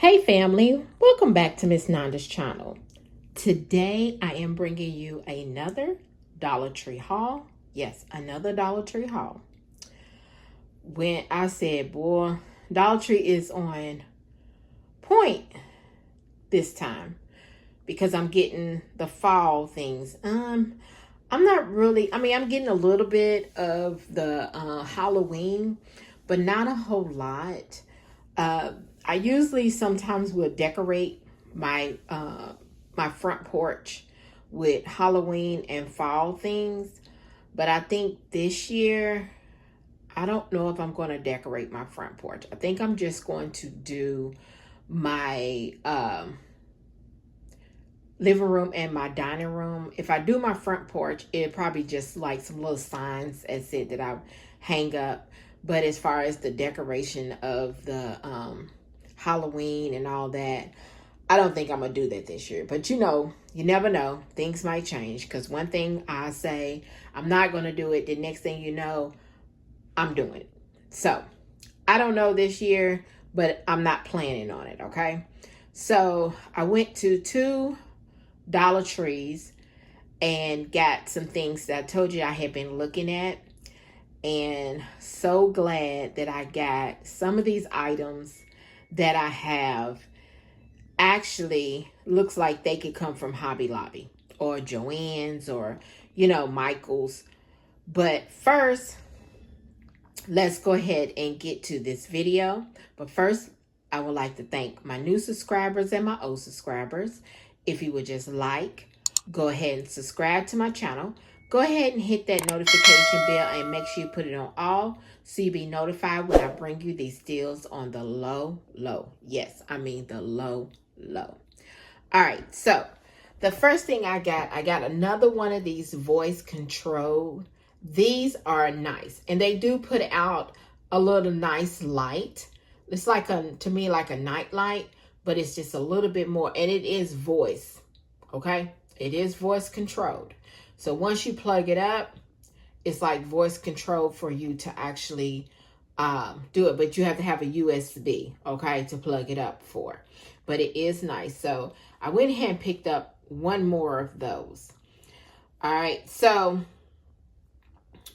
Hey family, welcome back to Miss Nanda's channel. Today I am bringing you another Dollar Tree haul. Yes, another Dollar Tree haul. When I said, boy, Dollar Tree is on point this time because I'm getting the fall things. I'm not really, I'm getting a little bit of the Halloween, but not a whole lot. I usually sometimes will decorate my my front porch with Halloween and fall things, but I think this year I don't know if I'm going to decorate my front porch. I think I'm just going to do my living room and my dining room. If I do my front porch, it'll probably just like some little signs as it that I hang up. But as far as the decoration of the Halloween and all that, I don't think I'm gonna do that this year. But you know, you never know. Things might change. Because one thing I say, I'm not gonna do it. The next thing you know, I'm doing it. So I don't know this year, but I'm not planning on it. Okay. So I went to two Dollar Trees and got some things that I told you I had been looking at, and so glad that I got some of these items that I have. Actually looks like they could come from Hobby Lobby or Joann's or Michael's. But first, let's go ahead and get to this video. But first, I would like to thank my new subscribers and my old subscribers. If you would just go ahead and subscribe to my channel. Go ahead and hit that notification bell and make sure you put it on all so you'll be notified when I bring you these deals on the low. Yes, I mean the low. All right, so the first thing I got another one of these voice controlled. These are nice, and they do put out a little nice light. It's like to me like a night light, but it's just a little bit more, and it is voice. Okay, it is voice controlled. So once you plug it up, it's like voice control for you to actually do it, but you have to have a USB, okay, to plug it up for. But it is nice. So I went ahead and picked up one more of those. All right, so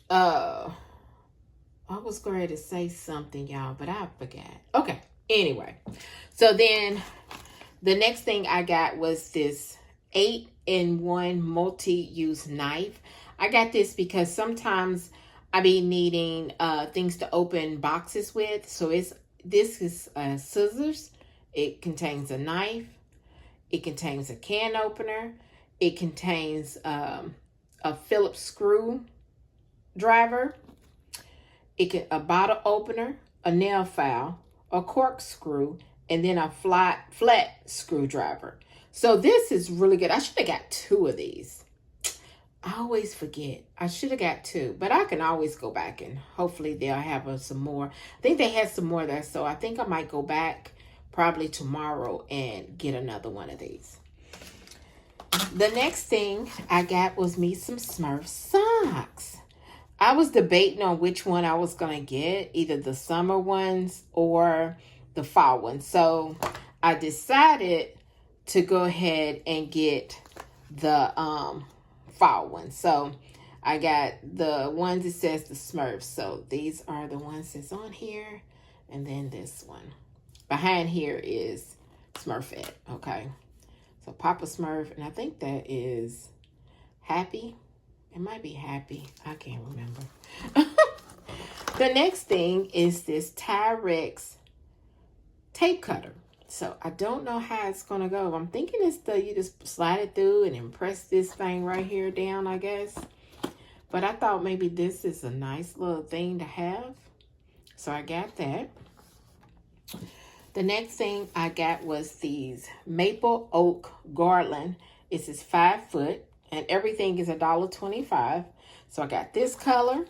I was going to say something, y'all, but I forgot. Okay, anyway, so then the next thing I got was this 8-in-1 multi-use knife. I got this because sometimes I be needing things to open boxes with. So this is scissors. It contains a knife. It contains a can opener. It contains a Phillips screw driver. A bottle opener, a nail file, a corkscrew, and then a flat screwdriver. So this is really good. I should have got two of these. I always forget. I should have got two, but I can always go back and hopefully they'll have some more. I think they had some more there, so I think I might go back probably tomorrow and get another one of these. The next thing I got was me some Smurf socks. I was debating on which one I was going to get, either the summer ones or the fall ones. So I decided to go ahead and get the fall one. So I got the ones that says the Smurfs. So these are the ones that's on here, and then this one behind here is Smurfette. Okay, so Papa Smurf, and I think that is Happy. It might be Happy. I can't remember. The next thing is this Tyrex tape cutter. So I don't know how it's going to go. I'm thinking it's you just slide it through and then press this thing right here down, I guess. But I thought maybe this is a nice little thing to have. So I got that. The next thing I got was these maple oak garland. This is 5 foot and everything is $1.25. So I got this color.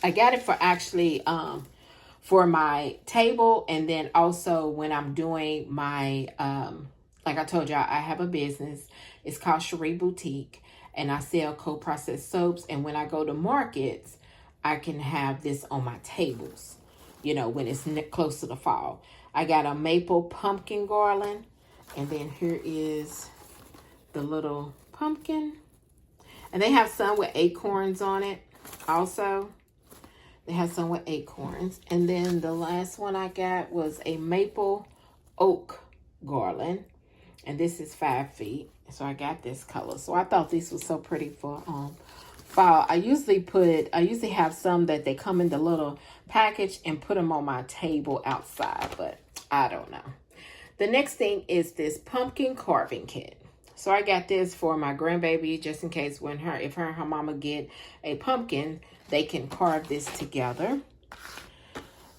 I got it for actually for my table, and then also when I'm doing my like I told y'all, I have a business. It's called Chere'er Boutique, and I sell co-processed soaps. And when I go to markets, I can have this on my tables, when it's close to the fall. I got a maple pumpkin garland. And then here is the little pumpkin. And they have some with acorns on it also. They have some with acorns. And then the last one I got was a maple oak garland. And this is 5 feet. So I got this color. So I thought this was so pretty for fall. I usually have some that they come in the little package and put them on my table outside, but I don't know. The next thing is this pumpkin carving kit. So I got this for my grandbaby just in case if her and her mama get a pumpkin, they can carve this together.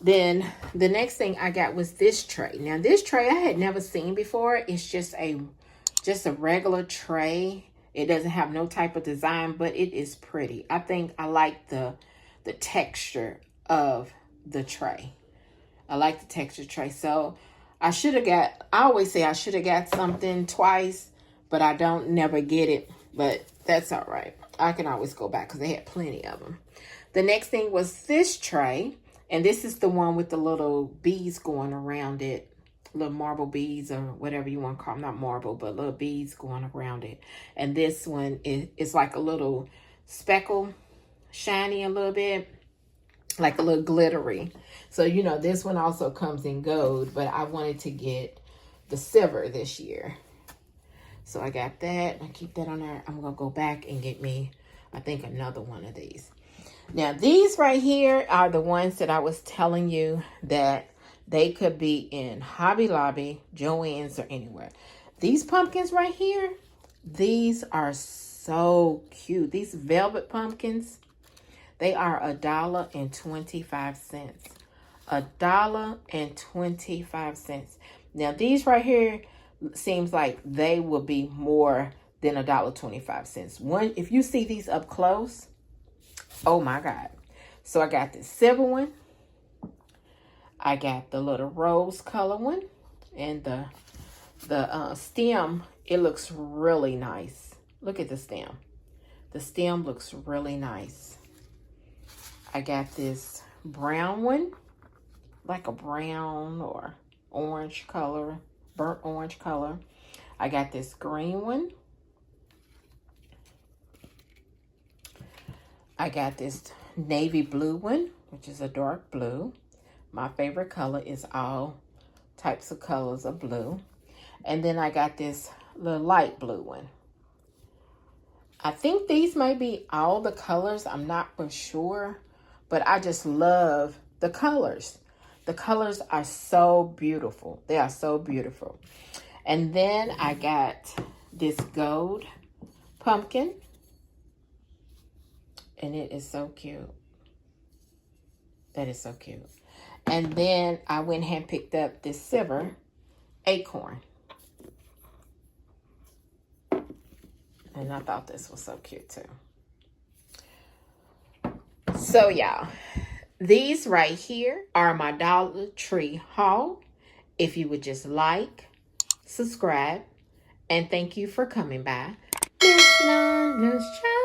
Then the next thing I got was this tray. Now this tray I had never seen before. It's just a regular tray. It doesn't have no type of design, but it is pretty. I think I like the texture of the tray. I like the texture tray. So I always say I should have got something twice, but I don't never get it. But that's all right. I can always go back because they had plenty of them. The next thing was this tray. And this is the one with the little beads going around it. Little marble beads or whatever you want to call them. Not marble, but little beads going around it. And this one is like a little speckle, shiny a little bit. Like a little glittery. So, you know, this one also comes in gold. But I wanted to get the silver this year. So I got that. I keep that on there. I'm going to go back and get me, I think, another one of these. Now, these right here are the ones that I was telling you that they could be in Hobby Lobby, Joann's, or anywhere. These pumpkins right here, these are so cute. These velvet pumpkins, they are $1.25. $1.25. Now, these right here seems like they will be more than $1.25. One, if you see these up close, oh my God. So I got this silver one. I got the little rose color one. And the stem, it looks really nice. Look at the stem. The stem looks really nice. I got this brown one. Like a brown or orange color. Burnt orange color. I got this green one. I got this navy blue one, which is a dark blue. My favorite color is all types of colors of blue. And then I got this little light blue one. I think these may be all the colors. I'm not for sure, but I just love the colors. The colors are so beautiful. They are so beautiful. And then I got this gold pumpkin. And it is so cute. That is so cute. And then I went ahead and picked up this silver acorn. And I thought this was so cute too. So y'all, these right here are my Dollar Tree haul. If you would just like, subscribe, and thank you for coming by. Miss Londa's Child.